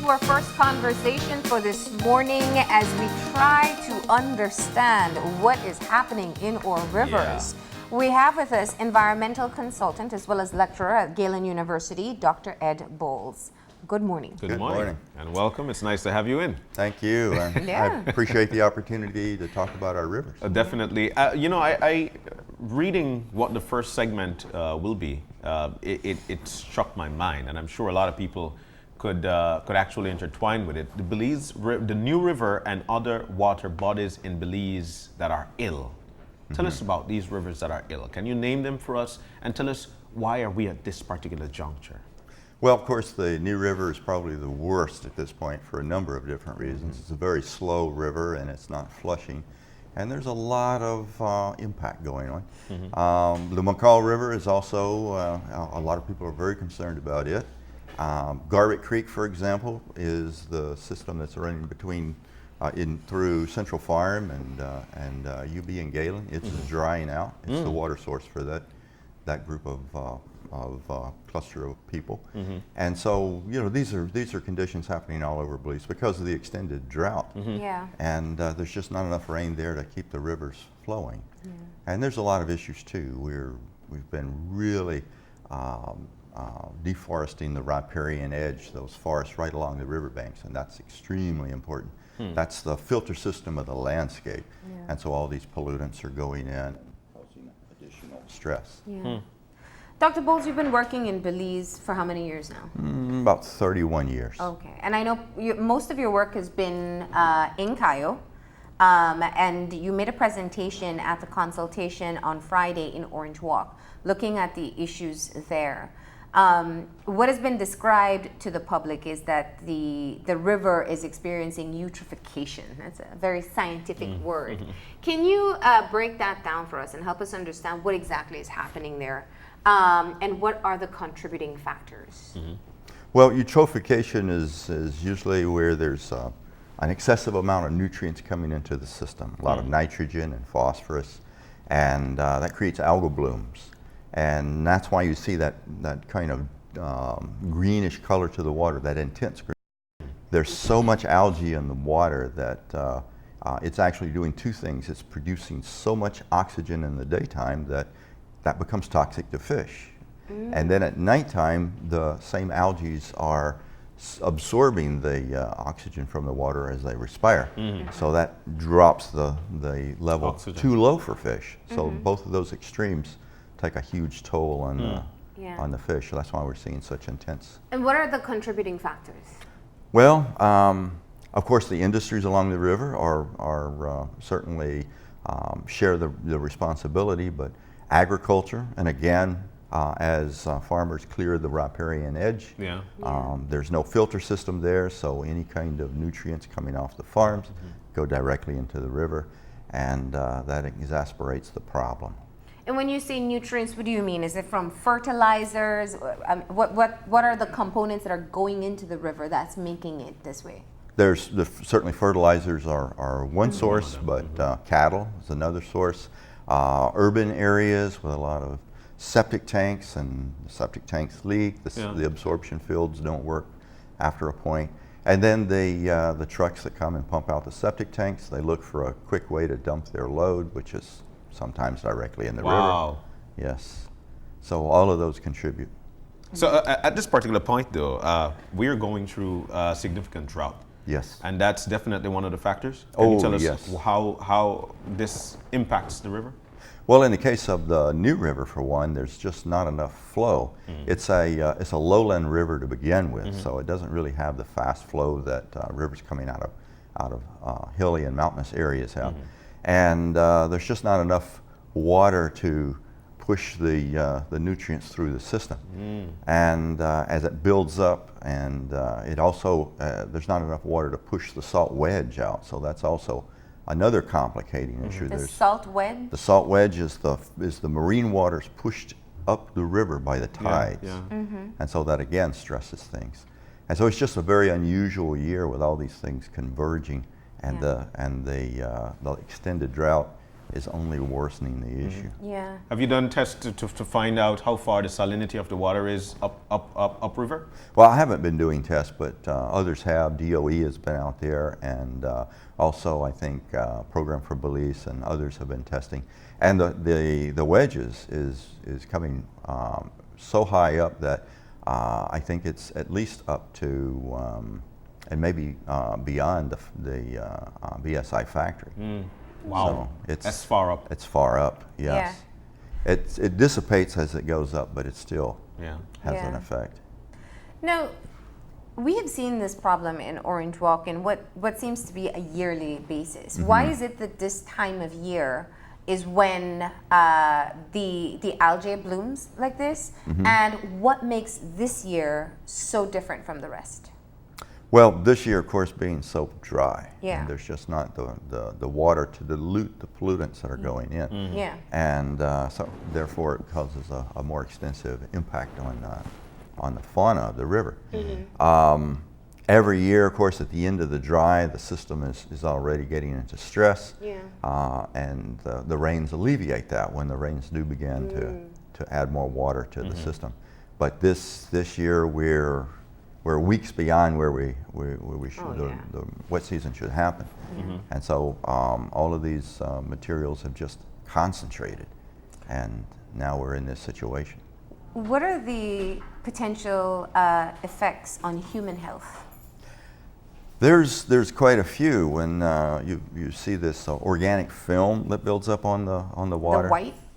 to our first conversation for this morning as we try to understand what is happening in our rivers. We have with us environmental consultant as well as lecturer at Galen University, Dr. Ed Boles. Good morning. Good morning. And welcome. It's nice to have you in. Thank you. I appreciate the opportunity to talk about our rivers. Definitely. I reading what the first segment will be, it struck my mind, and I'm sure a lot of people could actually intertwine with it. The Belize, the New River and other water bodies in Belize that are ill. Tell us about these rivers that are ill. Can you name them for us and tell us why are we at this particular juncture? Well, of course, the New River is probably the worst at this point for a number of different reasons. It's a very slow river and it's not flushing. And there's a lot of impact going on. The McCall River is also, a lot of people are very concerned about it. Garbett Creek, for example, is the system that's running between through Central Farm and UB and Galen. It's drying out. It's the water source for that group of cluster of people. And so, these are conditions happening all over Belize because of the extended drought. And there's just not enough rain there to keep the rivers flowing. And there's a lot of issues too. We've been really deforesting the riparian edge, those forests right along the riverbanks, and that's extremely important. That's the filter system of the landscape. And so all these pollutants are going in, causing additional stress. Dr. Boles, you've been working in Belize for how many years now? About 31 years. Okay, and I know most of your work has been in Cayo, and you made a presentation at the consultation on Friday in Orange Walk, looking at the issues there. What has been described to the public is that the river is experiencing eutrophication. That's a very scientific word. Can you break that down for us and help us understand what exactly is happening there? And what are the contributing factors? Well, eutrophication is usually where there's an excessive amount of nutrients coming into the system, a lot of nitrogen and phosphorus, and that creates algal blooms. And that's why you see that kind of greenish color to the water, that intense green. There's so much algae in the water that it's actually doing two things. It's producing so much oxygen in the daytime that becomes toxic to fish. And then at nighttime, the same algae are absorbing the oxygen from the water as they respire. So that drops the level too low for fish. So both of those extremes take a huge toll on the fish. So that's why we're seeing such intense. And what are the contributing factors? Well, of course, the industries along the river are certainly share the responsibility, but agriculture, and again, as farmers clear the riparian edge, there's no filter system there, so any kind of nutrients coming off the farms go directly into the river, and that exacerbates the problem. And when you say nutrients, what do you mean? Is it from fertilizers? What are the components that are going into the river that's making it this way? There's certainly fertilizers are one source, but cattle is another source. Urban areas with a lot of septic tanks, and the septic tanks leak. The absorption fields don't work after a point. And then the trucks that come and pump out the septic tanks, they look for a quick way to dump their load, which is sometimes directly in the river. Yes. So all of those contribute. So at this particular point, though, we are going through significant drought. Yes. And that's definitely one of the factors. Can you tell us how this impacts the river? Well, in the case of the New River, for one, there's just not enough flow. It's a lowland river to begin with, so it doesn't really have the fast flow that rivers coming out of hilly and mountainous areas have. And there's just not enough water to push the nutrients through the system. And as it builds up, and it also, there's not enough water to push the salt wedge out, so that's also another complicating issue. The salt wedge? The salt wedge is the marine waters pushed up the river by the tides. And so that again stresses things. And so it's just a very unusual year with all these things converging, and the extended drought is only worsening the issue. Yeah. Have you done tests to find out how far the salinity of the water is upriver? Well, I haven't been doing tests, but others have. DOE has been out there, and also I think Program for Belize and others have been testing. And the wedges is coming so high up that I think it's at least up to and maybe beyond the BSI factory. Wow, So that's far up. It's far up, yes. It dissipates as it goes up, but it still has an Yeah. effect. Now, we have seen this problem in Orange Walk in what seems to be a yearly basis. Why is it that this time of year is when the algae blooms like this? And what makes this year so different from the rest? Well, this year, of course, being so dry, Yeah. and there's just not the water to dilute the pollutants that are going in. Yeah. And so therefore it causes a more extensive impact on the fauna of the river. Every year, of course, at the end of the dry, the system is already getting into stress, and the rains alleviate that when the rains do begin to add more water to the system. But this year we're weeks beyond where we should, the wet season should happen. And so all of these materials have just concentrated, and now we're in this situation. What are the potential effects on human health? There's quite a few. When you see this organic film that builds up on the water,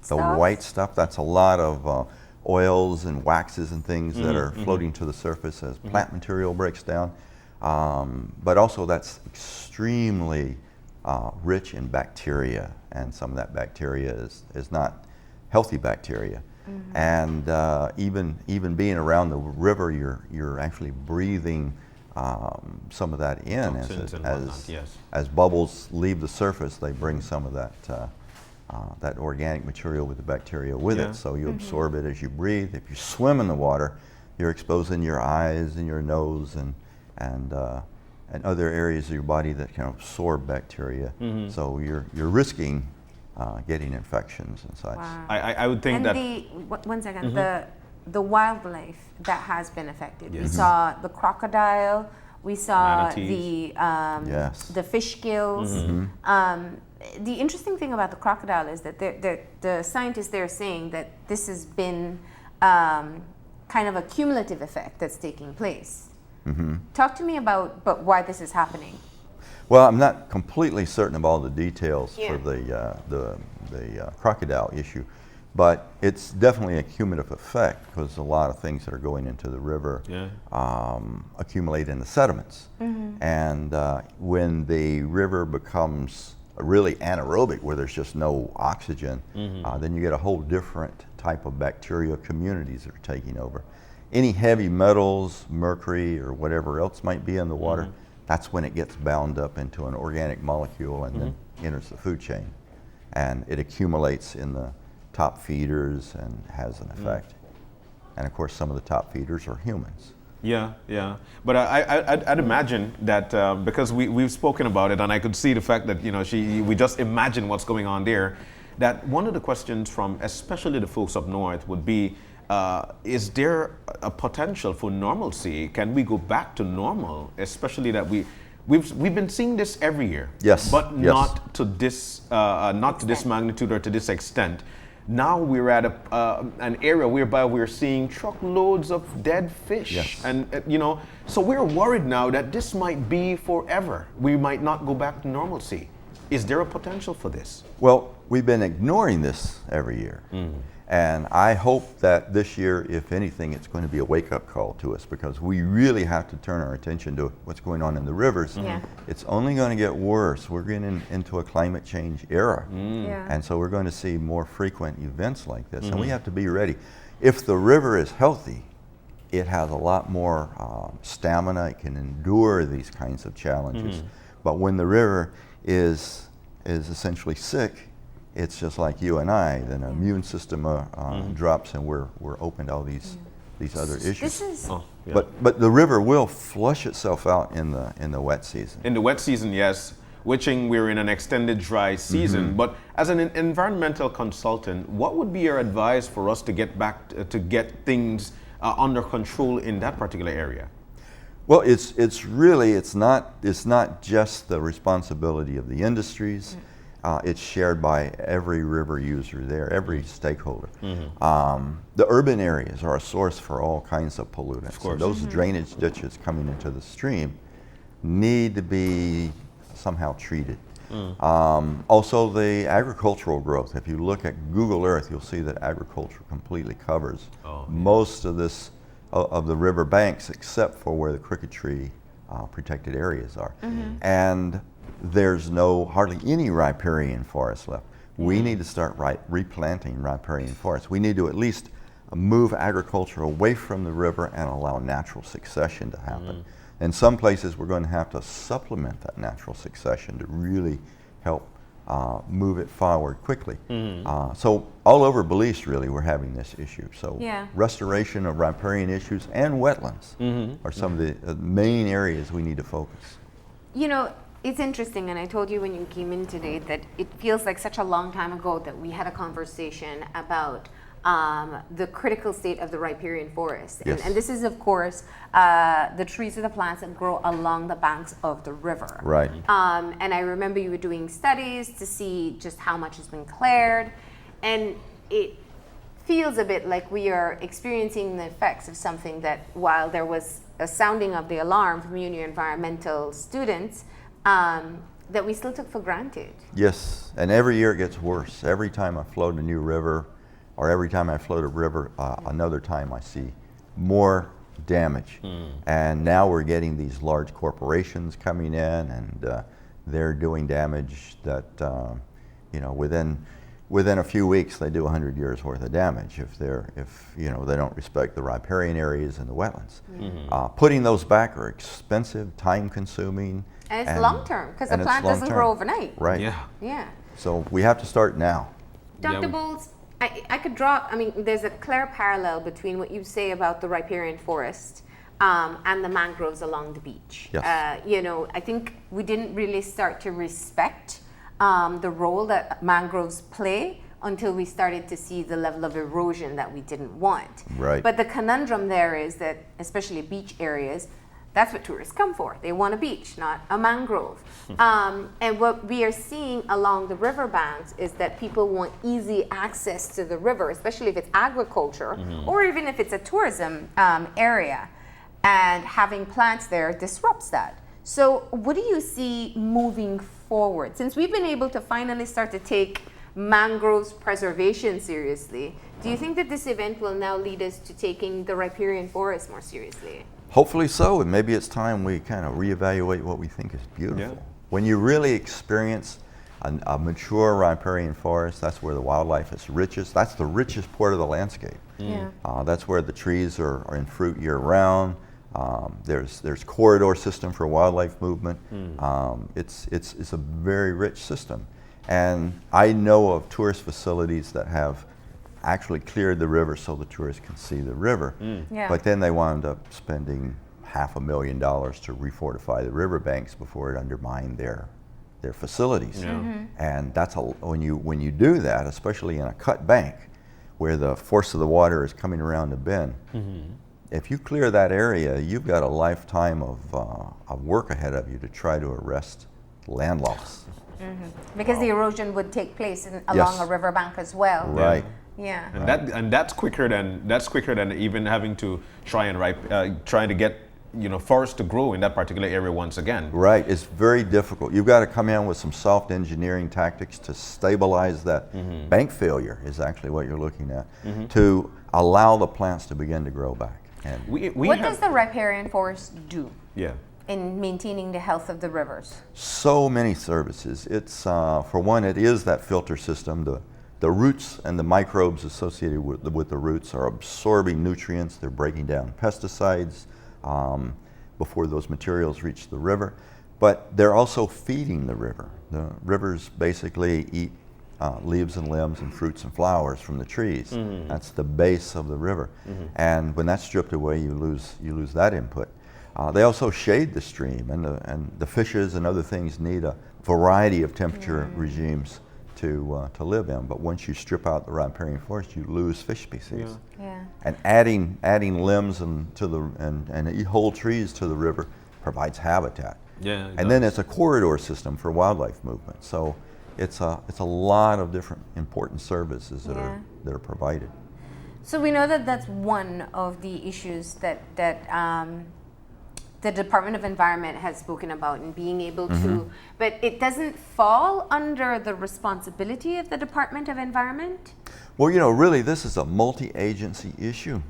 The white stuff? that's a lot of oils and waxes and things that are floating to the surface as plant material breaks down. But also that's extremely rich in bacteria, and some of that bacteria is not healthy bacteria. And even being around the river, you're actually breathing some of that in as bubbles leave the surface. They bring some of that organic material with the bacteria with it, so you absorb it as you breathe. If you swim in the water, you're exposing your eyes and your nose and other areas of your body that can absorb bacteria. So you're risking getting infections and such. Wow. I would think that one second, the wildlife that has been affected. We saw the crocodile, we saw Manatees. the fish gills. The interesting thing about the crocodile is that the scientists there are saying that this has been kind of a cumulative effect that's taking place. Talk to me about why this is happening. Well, I'm not completely certain of all the details for the crocodile issue, but it's definitely a cumulative effect because a lot of things that are going into the river accumulate in the sediments. And when the river becomes really anaerobic, where there's just no oxygen, then you get a whole different type of bacterial communities that are taking over. Any heavy metals, mercury, or whatever else might be in the water, that's when it gets bound up into an organic molecule and then enters the food chain. And it accumulates in the top feeders and has an effect. And of course, some of the top feeders are humans. Yeah. But I'd imagine that because we've spoken about it, and I could see the fact that we just imagine what's going on there. That one of the questions from especially the folks up north would be, is there a potential for normalcy? Can we go back to normal? Especially that we've been seeing this every year. Yes. But yes. not to this to this magnitude or to this extent. Now we're at an area whereby we're seeing truckloads of dead fish. Yes. And so we're worried now that this might be forever. We might not go back to normalcy. Is there a potential for this? Well, we've been ignoring this every year. And I hope that this year, if anything, it's going to be a wake-up call to us, because we really have to turn our attention to what's going on in the rivers. It's only going to get worse. We're getting into a climate change era. And so we're going to see more frequent events like this. And we have to be ready. If the river is healthy, it has a lot more stamina. It can endure these kinds of challenges. But when the river is essentially sick, it's just like you and I. Then our immune system drops, and we're open to all these other issues. But the river will flush itself out in the wet season. In the wet season, yes. wishing we were in an extended dry season. But as an environmental consultant, what would be your advice for us to get back to get things under control in that particular area? Well, it's not just the responsibility of the industries. It's shared by every river user there, every stakeholder. The urban areas are a source for all kinds of pollutants. Of course. And those drainage ditches coming into the stream need to be somehow treated. Also, the agricultural growth. If you look at Google Earth, you'll see that agriculture completely covers most of of the river banks, except for where the cricket tree protected areas are. And there's hardly any riparian forest left. We need to start replanting riparian forests. We need to at least move agriculture away from the river and allow natural succession to happen. In some places, we're going to have to supplement that natural succession to really help move it forward quickly. So all over Belize, really, we're having this issue. So restoration of riparian issues and wetlands are some of the main areas we need to focus. You know, it's interesting, and I told you when you came in today that it feels like such a long time ago that we had a conversation about the critical state of the riparian forest. Yes. And this is, of course, the trees or the plants that grow along the banks of the river. Right. And I remember you were doing studies to see just how much has been cleared. And it feels a bit like we are experiencing the effects of something that, while there was a sounding of the alarm from your environmental students, that we still took for granted. Yes, and every year it gets worse. Every time I float a new river, or every time I float a river, another time I see more damage. And now we're getting these large corporations coming in, and they're doing damage that, within a few weeks they do 100 years worth of damage if they don't respect the riparian areas and the wetlands. Putting those back are expensive, time-consuming, and it's long-term, because the plant doesn't grow overnight. Right. Yeah. So we have to start now. Dr. Boles, I could draw, there's a clear parallel between what you say about the riparian forest and the mangroves along the beach. Yes. I think we didn't really start to respect the role that mangroves play until we started to see the level of erosion that we didn't want. Right. But the conundrum there is that, especially beach areas, that's what tourists come for. They want a beach, not a mangrove. And what we are seeing along the riverbanks is that people want easy access to the river, especially if it's agriculture or even if it's a tourism area. And having plants there disrupts that. So what do you see moving forward? Since we've been able to finally start to take mangroves preservation seriously, do you think that this event will now lead us to taking the riparian forest more seriously? Hopefully so, and maybe it's time we kind of reevaluate what we think is beautiful. Yeah. When you really experience a mature riparian forest, that's where the wildlife is richest. That's the richest part of the landscape. That's where the trees are in fruit year-round. There's corridor system for wildlife movement. It's a very rich system. And I know of tourist facilities that have actually cleared the river so the tourists can see the river. But then they wound up spending $500,000 to refortify the riverbanks before it undermined their facilities. And that's when you do that, especially in a cut bank where the force of the water is coming around the bend, if you clear that area, you've got a lifetime of work ahead of you to try to arrest land loss. Because the erosion would take place along a riverbank as well. Right. Yeah. And that's quicker than even having to trying to get forest to grow in that particular area once again. Right. It's very difficult. You've got to come in with some soft engineering tactics to stabilize that. Bank failure is actually what you're looking at, to allow the plants to begin to grow back. And what does the riparian forest do? Yeah. In maintaining the health of the rivers? So many services. It's for one, it is that filter system. The roots and the microbes associated with the roots are absorbing nutrients. They're breaking down pesticides before those materials reach the river. But they're also feeding the river. The rivers basically eat leaves and limbs and fruits and flowers from the trees. That's the base of the river. And when that's stripped away, you lose that input. They also shade the stream, and the fishes and other things need a variety of temperature regimes to live in. But once you strip out the riparian forest, you lose fish species. Yeah. And adding limbs and whole trees to the river provides habitat. Yeah, it And then does. it's a corridor system for wildlife movement. So it's a lot of different important services that are provided. So we know that that's one of the issues that the Department of Environment has spoken about, and being able to, but it doesn't fall under the responsibility of the Department of Environment? Well, really, this is a multi-agency issue.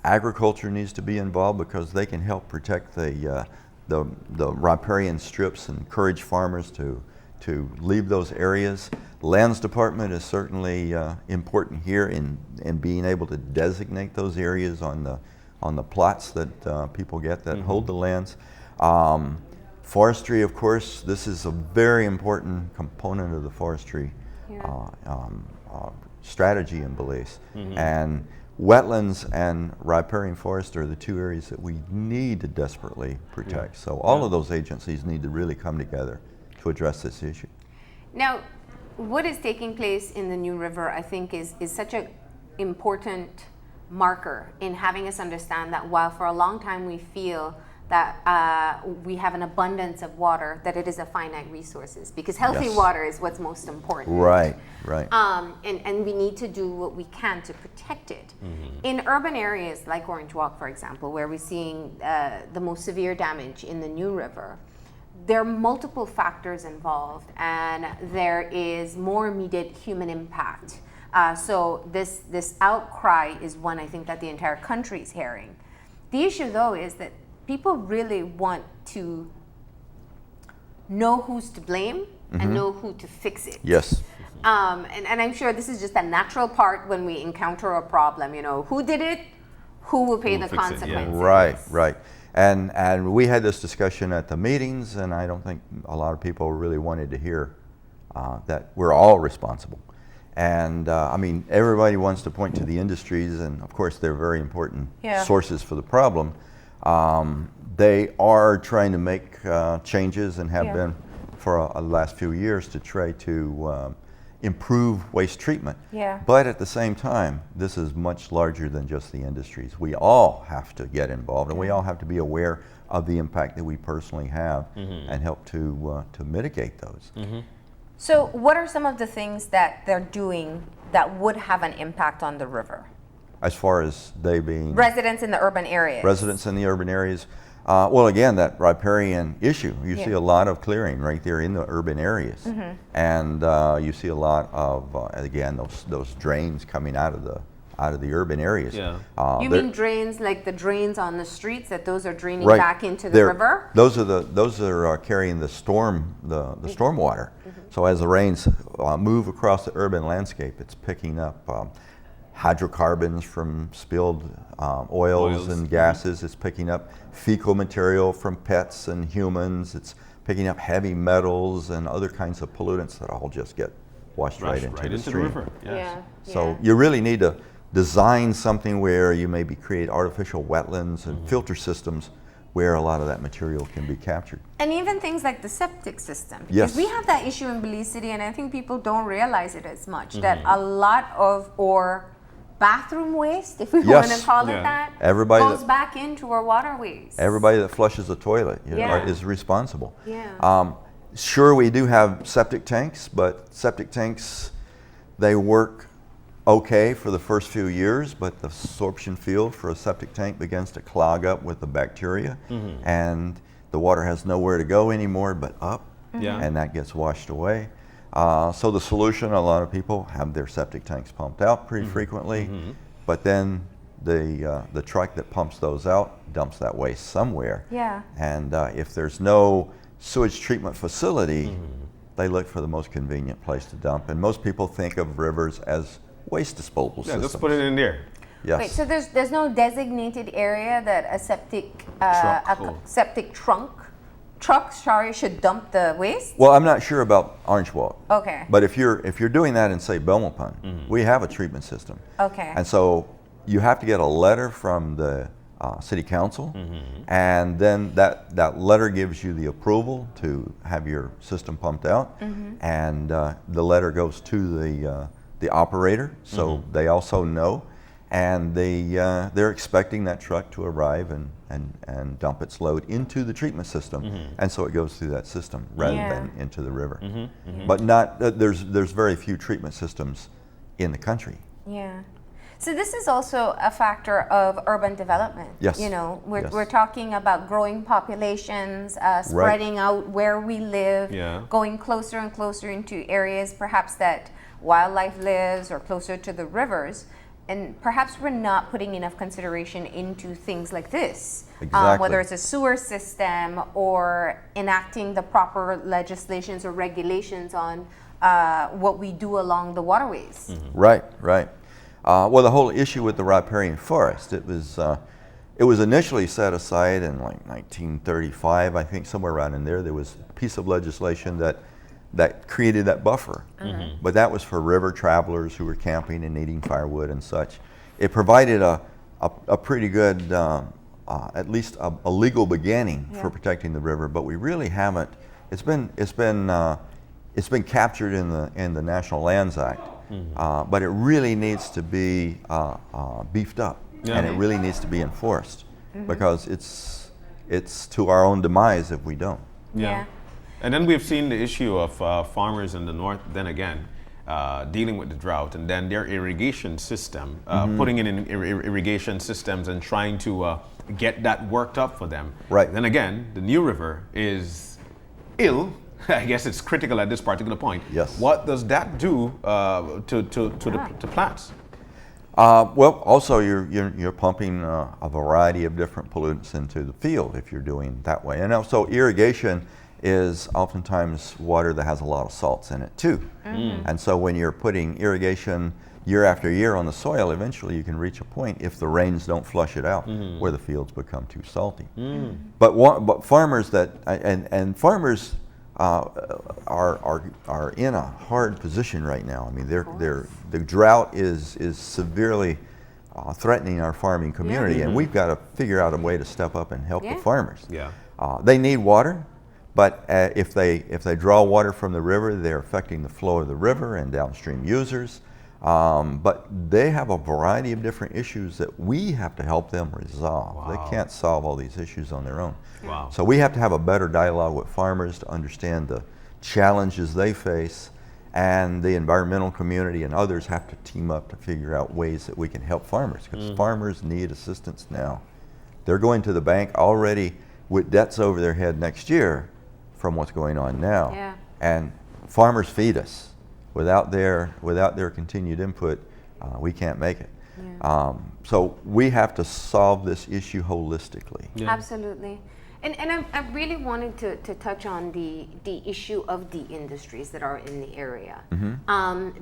Agriculture needs to be involved because they can help protect the riparian strips and encourage farmers to leave those areas. Lands Department is certainly important here in being able to designate those areas on the plots that people get that hold the lands. Forestry, of course, this is a very important component of the forestry strategy in Belize. And wetlands and riparian forest are the two areas that we need to desperately protect. So all of those agencies need to really come together to address this issue. Now, what is taking place in the New River, I think, is such an important marker in having us understand that while for a long time we feel that we have an abundance of water, that it is a finite resources, because healthy water is what's most important. Right. And we need to do what we can to protect it. In urban areas like Orange Walk, for example, where we're seeing the most severe damage in the New River, there are multiple factors involved, and there is more immediate human impact. So this outcry is one I think that the entire country is hearing. The issue, though, is that people really want to know who's to blame and know who to fix it. Yes. And I'm sure this is just a natural part when we encounter a problem. Who did it? Who will pay the will fix it, yeah. consequences? Right. And we had this discussion at the meetings, and I don't think a lot of people really wanted to hear that we're all responsible. And everybody wants to point to the industries, and of course they're very important sources for the problem. They are trying to make changes and have been for the last few years to try to improve waste treatment. But at the same time, this is much larger than just the industries. We all have to get involved, and we all have to be aware of the impact that we personally have and help to mitigate those. So what are some of the things that they're doing that would have an impact on the river? As far as they being Residents in the urban areas. residents in the urban areas, well, again, that riparian issue, you see a lot of clearing right there in the urban areas. And you see a lot of, again, those drains coming out of the urban areas. You mean drains like the drains on the streets, that those are draining back into the river? Those are carrying the storm water. So as the rains move across the urban landscape, it's picking up hydrocarbons from spilled oils and gases. It's picking up fecal material from pets and humans. It's picking up heavy metals and other kinds of pollutants that all just get washed right into the stream. river. Yes. So you really need to design something where you maybe create artificial wetlands and filter systems where a lot of that material can be captured. And even things like the septic system. Because we have that issue in Belize City, and I think people don't realize it as much, that a lot of our bathroom waste, if we want to call it that, goes back into our waterways. Everybody that flushes a toilet is responsible. Yeah. Sure, we do have septic tanks, but septic tanks, they work okay for the first few years, but the absorption field for a septic tank begins to clog up with the bacteria, and the water has nowhere to go anymore but up, and that gets washed away. So the solution, a lot of people have their septic tanks pumped out pretty frequently, but then the truck that pumps those out dumps that waste somewhere. And if there's no sewage treatment facility, they look for the most convenient place to dump. And most people think of rivers as waste disposal systems. Just put it in there. Yes. Wait, so there's no designated area that a septic truck should dump the waste? Well, I'm not sure about Orange Walk. Okay. But if you're doing that in, say, Belmont, we have a treatment system. Okay. And so you have to get a letter from the city council, and then that letter gives you the approval to have your system pumped out, and the letter goes to the operator, so they also know, and they're expecting that truck to arrive and dump its load into the treatment system, and so it goes through that system rather than into the river. But not there's very few treatment systems in the country. Yeah. So this is also a factor of urban development. Yes. You know, Yes. we're talking about growing populations, spreading out where we live, going closer and closer into areas perhaps that wildlife lives or closer to the rivers. And perhaps we're not putting enough consideration into things like this, Exactly. whether it's a sewer system or enacting the proper legislations or regulations on what we do along the waterways. Right, right. Well, the whole issue with the riparian forest, it was initially set aside in like 1935, I think, somewhere around in there. There was a piece of legislation that created that buffer, but that was for river travelers who were camping and needing firewood and such. It provided a pretty good, at least a legal beginning for protecting the river, but we really haven't. It's been captured in the National Lands Act. But it really needs to be beefed up, and it really needs to be enforced, because it's to our own demise if we don't. Yeah. And then we've seen the issue of farmers in the north, then again, dealing with the drought, and then their irrigation system, putting in irrigation systems and trying to get that worked up for them. Right. Then again, the New River is ill. I guess it's critical at this particular point. Yes. What does that do to plants? Well, also you're pumping a variety of different pollutants into the field if you're doing that way. And also irrigation is oftentimes water that has a lot of salts in it too. And so when you're putting irrigation year after year on the soil, eventually you can reach a point, if the rains don't flush it out, where the fields become too salty. But farmers farmers are in a hard position right now. I mean, the drought is severely threatening our farming community, and we've got to figure out a way to step up and help the farmers. They need water, but if they draw water from the river, they're affecting the flow of the river and downstream users. But they have a variety of different issues that we have to help them resolve. They can't solve all these issues on their own. So we have to have a better dialogue with farmers to understand the challenges they face, and the environmental community and others have to team up to figure out ways that we can help farmers, because farmers need assistance now. They're going to the bank already with debts over their head next year from what's going on now. And farmers feed us. Without their continued input, we can't make it. So we have to solve this issue holistically. Absolutely. And I really wanted to touch on the issue of the industries that are in the area.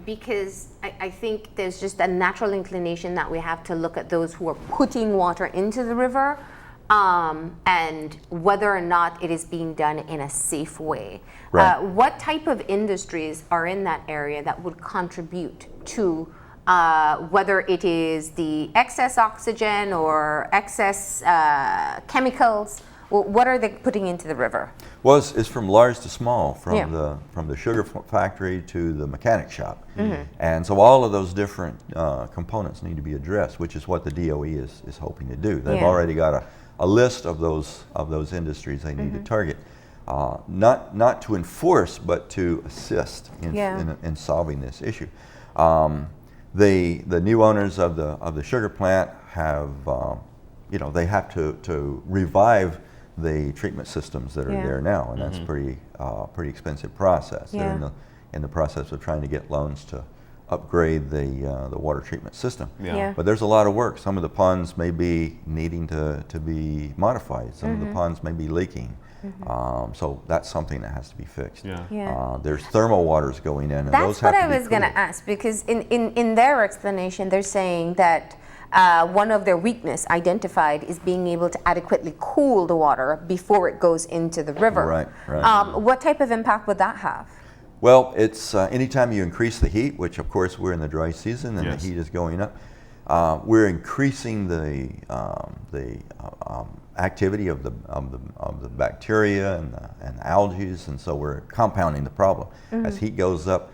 Because I think there's just a natural inclination that we have to look at those who are putting water into the river, and whether or not it is being done in a safe way. What type of industries are in that area that would contribute to whether it is the excess oxygen or excess chemicals? What are they putting into the river? Well, it's from large to small, from the sugar factory to the mechanic shop. And so all of those different components need to be addressed, which is what the DOE is hoping to do. They've already got a list of those industries they need to target. Not to enforce, but to assist in solving this issue. The new owners of the sugar plant have, they have to revive the treatment systems that are there now, and that's pretty expensive process. They're in the process of trying to get loans to upgrade the water treatment system. But there's a lot of work. Some of the ponds may be needing to be modified. Some of the ponds may be leaking. So that's something that has to be fixed. There's thermal waters going in, and that's those have to be what I was going to ask, because in their explanation, they're saying that one of their weakness identified is being able to adequately cool the water before it goes into the river. What type of impact would that have? Well, it's anytime you increase the heat, which of course we're in the dry season and the heat is going up, We're increasing the activity of the bacteria and algae, and so we're compounding the problem. As heat goes up,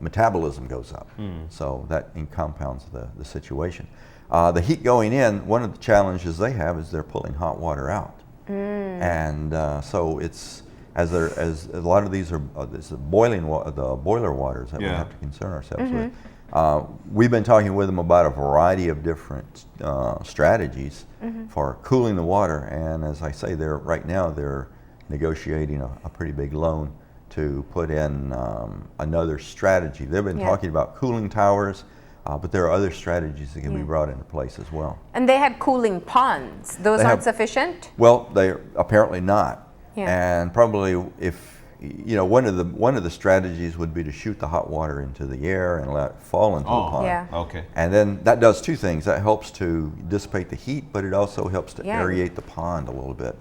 metabolism goes up, so that compounds the situation. The heat going in, one of the challenges they have is they're pulling hot water out, and so it's as a lot of these are the boiler waters that we have to concern ourselves with. We've been talking with them about a variety of different strategies for cooling the water, and as I say, right now they're negotiating a pretty big loan to put in another strategy. They've been talking about cooling towers, but there are other strategies that can be brought into place as well. And they had cooling ponds. Those aren't sufficient? Well, they're apparently not. Yeah. And probably if, one of the strategies would be to shoot the hot water into the air and let it fall into the pond. Yeah. Okay. And then that does two things. That helps to dissipate the heat, but it also helps to aerate the pond a little bit.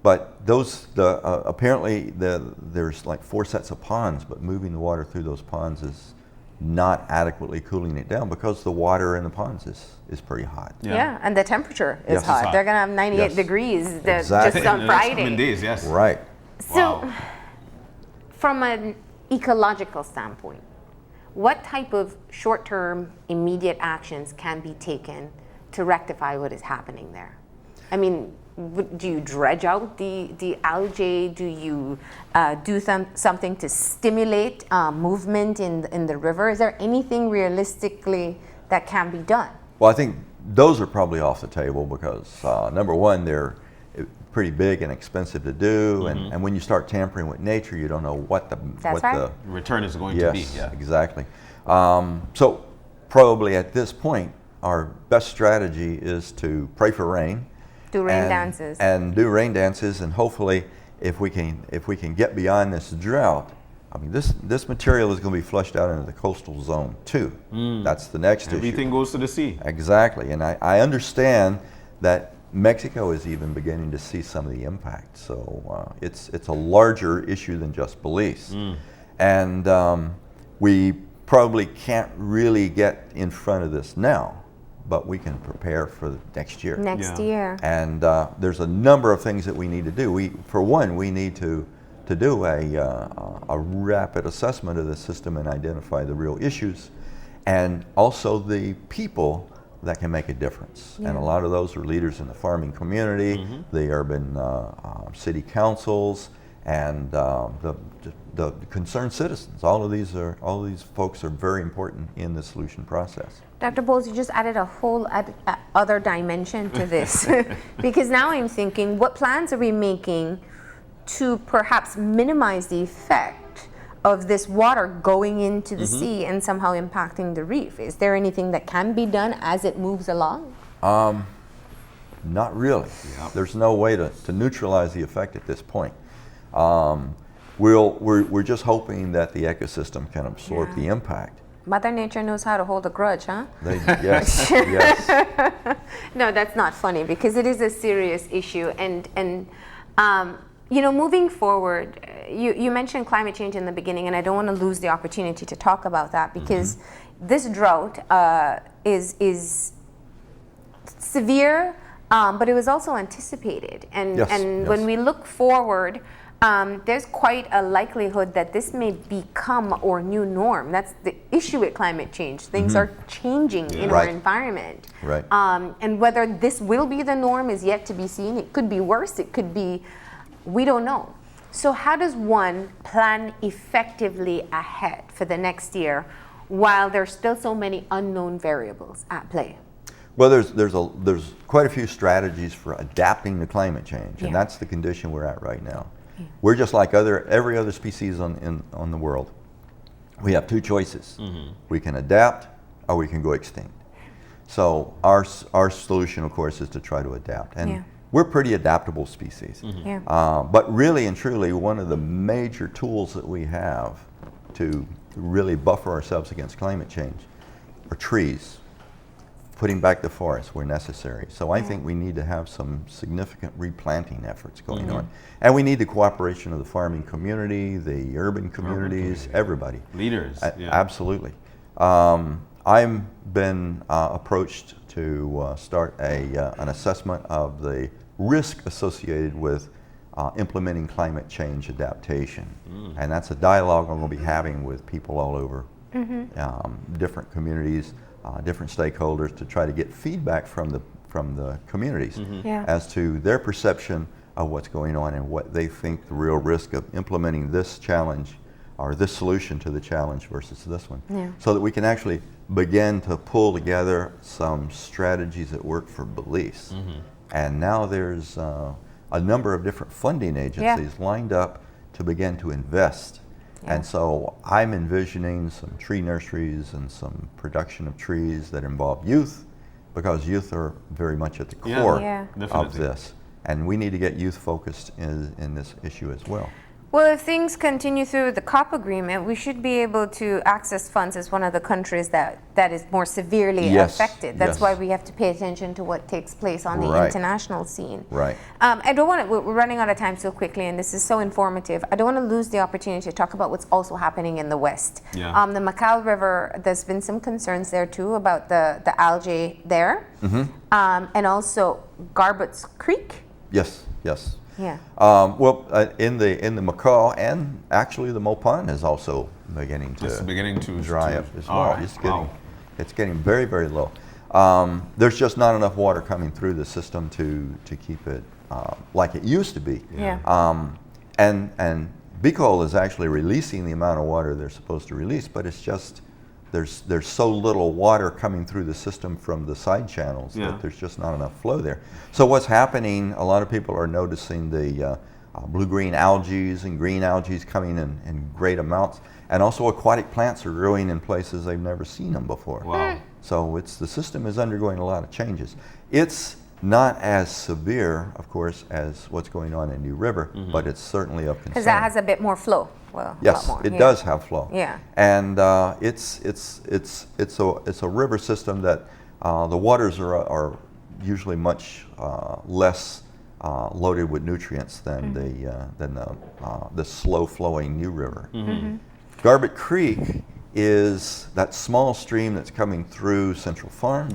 But apparently there's like 4 sets of ponds, but moving the water through those ponds is not adequately cooling it down because the water in the ponds is pretty hot. Yeah, and the temperature is Yes. hot. It's hot. They're going to have 98 degrees Exactly. just on In the next Friday. coming days, yes. Right. So, from an ecological standpoint, what type of short-term, immediate actions can be taken to rectify what is happening there? I mean, do you dredge out the algae? Do you do something to stimulate movement in the river? Is there anything realistically that can be done? Well, I think those are probably off the table because number one, they're pretty big and expensive to do, and when you start tampering with nature, you don't know what the return is going to be. Yes, exactly. So probably at this point, our best strategy is to pray for rain. Do rain dances. And do rain dances, and hopefully, if we can get beyond this drought, I mean, this material is going to be flushed out into the coastal zone too. That's the next issue. Everything goes to the sea. Exactly, and I understand that Mexico is even beginning to see some of the impact. So it's a larger issue than just Belize, and we probably can't really get in front of this now, but we can prepare for next year. Next year. And there's a number of things that we need to do. For one, we need to do a rapid assessment of the system and identify the real issues, and also the people that can make a difference. And a lot of those are leaders in the farming community, the urban city councils, and the concerned citizens. All of these folks are very important in the solution process. Dr. Boles, you just added a whole other dimension to this because now I'm thinking, what plans are we making to perhaps minimize the effect of this water going into the sea and somehow impacting the reef? Is there anything that can be done as it moves along? Not really. Yep. There's no way to neutralize the effect at this point. We're just hoping that the ecosystem can absorb the impact. Mother Nature knows how to hold a grudge, huh? Yes, yes. No, that's not funny because it is a serious issue. And moving forward, you mentioned climate change in the beginning, and I don't want to lose the opportunity to talk about that because this drought is severe, but it was also anticipated. And when we look forward, there's quite a likelihood that this may become our new norm. That's the issue with climate change. Things are changing in our environment. Right. And whether this will be the norm is yet to be seen. It could be worse. It could be, we don't know. So how does one plan effectively ahead for the next year while there's still so many unknown variables at play? Well, there's quite a few strategies for adapting to climate change, and that's the condition we're at right now. We're just like every other species on the world. We have two choices. We can adapt or we can go extinct. So our solution, of course, is to try to adapt. And we're a pretty adaptable species. But really and truly, one of the major tools that we have to really buffer ourselves against climate change are trees. Putting back the forests where necessary. So I think we need to have some significant replanting efforts going on. And we need the cooperation of the farming community, the urban communities, everybody. Leaders. Absolutely. I've been approached to start an assessment of the risk associated with implementing climate change adaptation. And that's a dialogue I'm going to be having with people all over different communities, different stakeholders, to try to get feedback from the communities as to their perception of what's going on and what they think the real risk of implementing this challenge or this solution to the challenge versus this one. So that we can actually begin to pull together some strategies that work for Belize. And now there's a number of different funding agencies lined up to begin to invest. And so I'm envisioning some tree nurseries and some production of trees that involve youth, because youth are very much at the core of this. And we need to get youth focused in this issue as well. Well, if things continue through the COP agreement, we should be able to access funds as one of the countries that is more severely affected. That's why we have to pay attention to what takes place on the international scene. I don't want to, we're running out of time so quickly, and this is so informative. I don't want to lose the opportunity to talk about what's also happening in the West. The Macau River, there's been some concerns there too about the algae there. And also Garbett Creek. Yes. Well, in the Macaw, and actually the Mopan is also beginning to dry up as well. It's getting very, very low. There's just not enough water coming through the system to keep it like it used to be. And Bicol is actually releasing the amount of water they're supposed to release, but it's just there's so little water coming through the system from the side channels that there's just not enough flow there. So what's happening, a lot of people are noticing the blue-green algae and green algae coming in great amounts, and also aquatic plants are growing in places they've never seen them before. So the system is undergoing a lot of changes. It's not as severe, of course, as what's going on in New River, but it's certainly of concern. Because that has a bit more flow. Well, yes, it does have flow. And it's a river system that the waters are usually much less loaded with nutrients than the slow-flowing New River. Garbett Creek is that small stream that's coming through Central Farm.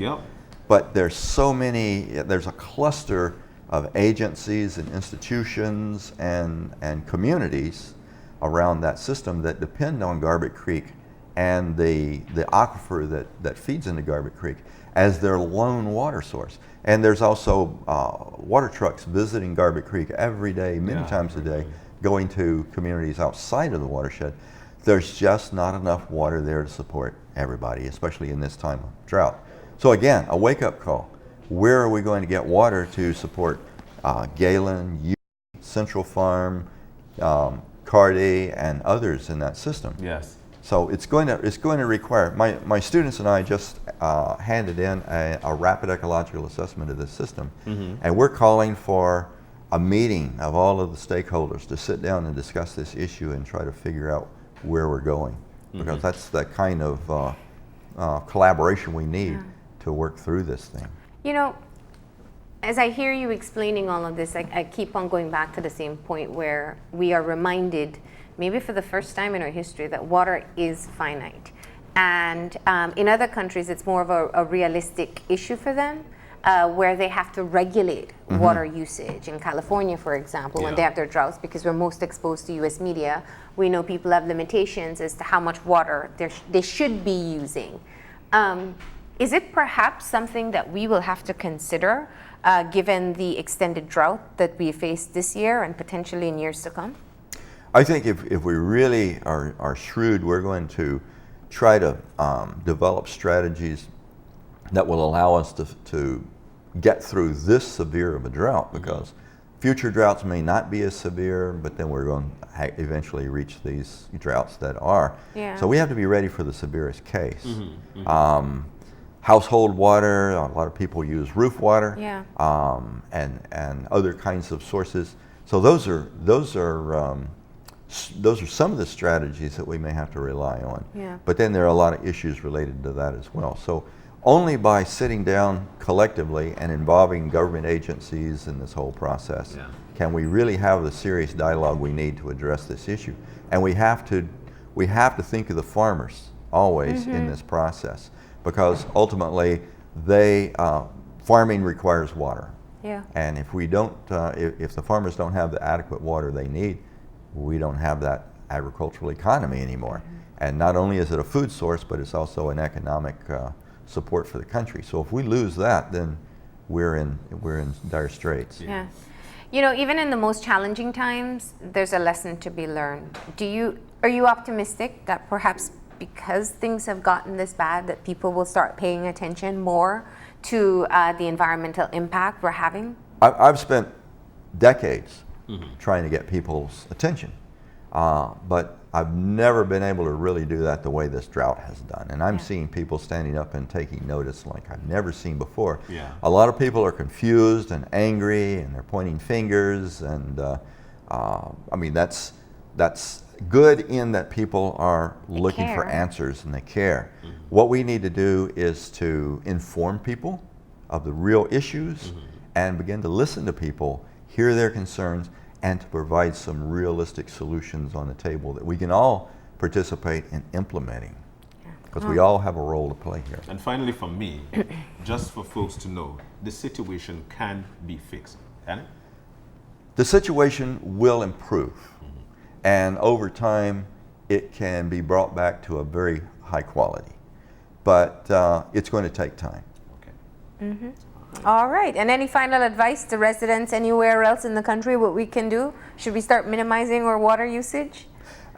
But there's there's a cluster of agencies and institutions and communities around that system that depend on Garbett Creek and the aquifer that feeds into Garbett Creek as their lone water source. And there's also water trucks visiting Garbett Creek every day, many times a day, going to communities outside of the watershed. There's just not enough water there to support everybody, especially in this time of drought. So again, a wake-up call. Where are we going to get water to support Galen, Central Farm, Cardi, and others in that system? So it's going to require. My students and I just handed in a rapid ecological assessment of this system, and we're calling for a meeting of all of the stakeholders to sit down and discuss this issue and try to figure out where we're going, because that's the kind of collaboration we need to work through this thing. You know, as I hear you explaining all of this, I keep on going back to the same point where we are reminded, maybe for the first time in our history, that water is finite. And in other countries, it's more of a realistic issue for them, where they have to regulate water usage. In California, for example, when they have their droughts, because we're most exposed to US media, we know people have limitations as to how much water they should be using. Is it perhaps something that we will have to consider, given the extended drought that we faced this year and potentially in years to come? I think if we really are shrewd, we're going to try to develop strategies that will allow us to get through this severe of a drought, because future droughts may not be as severe, but then we're going to eventually reach these droughts that are. So we have to be ready for the severest case. Household water, a lot of people use roof water, and other kinds of sources. So those are some of the strategies that we may have to rely on. But then there are a lot of issues related to that as well. So only by sitting down collectively and involving government agencies in this whole process can we really have the serious dialogue we need to address this issue. And we have to think of the farmers always in this process, because ultimately farming requires water. Yeah. And if we don't, if the farmers don't have the adequate water they need, we don't have that agricultural economy anymore. And not only is it a food source, but it's also an economic support for the country. So if we lose that, then we're in dire straits. Yeah. You know, even in the most challenging times, there's a lesson to be learned. Are you optimistic that perhaps because things have gotten this bad, that people will start paying attention more to the environmental impact we're having? I've spent decades trying to get people's attention, but I've never been able to really do that the way this drought has done. And I'm seeing people standing up and taking notice like I've never seen before. Yeah. A lot of people are confused and angry, and they're pointing fingers. And I mean, that's good in that people are looking for care. answers and they care. What we need to do is to inform people of the real issues and begin to listen to people, hear their concerns, and to provide some realistic solutions on the table that we can all participate in implementing. Because we all have a role to play here. And finally, for me, just for folks to know, the situation can be fixed, can it? The situation will improve, and over time it can be brought back to a very high quality. But it's going to take time. Okay. All right. And any final advice to residents anywhere else in the country, what we can do? Should we start minimizing our water usage?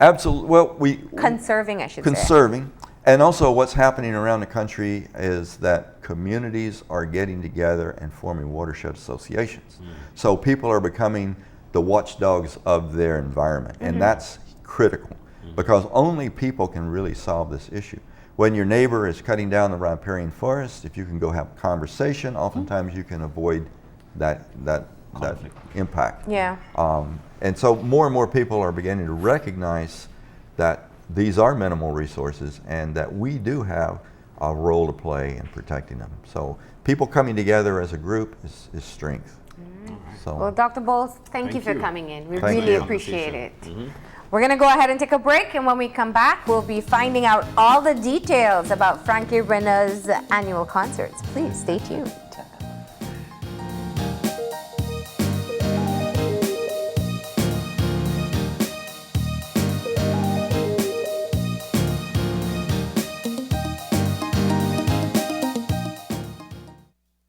Absolutely. Well, Conserving, I should say. conserving. And also what's happening around the country is that communities are getting together and forming watershed associations. So people are becoming the watchdogs of their environment. And that's critical because only people can really solve this issue. When your neighbor is cutting down the riparian forest, if you can go have a conversation, oftentimes you can avoid that impact. Yeah. And so more and more people are beginning to recognize that these are minimal resources and that we do have a role to play in protecting them. So people coming together as a group is strength. So, Well, Dr. Boles, thank you for you. coming in. We Thank really you. appreciate it. We're going to go ahead and take a break, and when we come back, we'll be finding out all the details about Frankie Rena's annual concerts. Please stay tuned.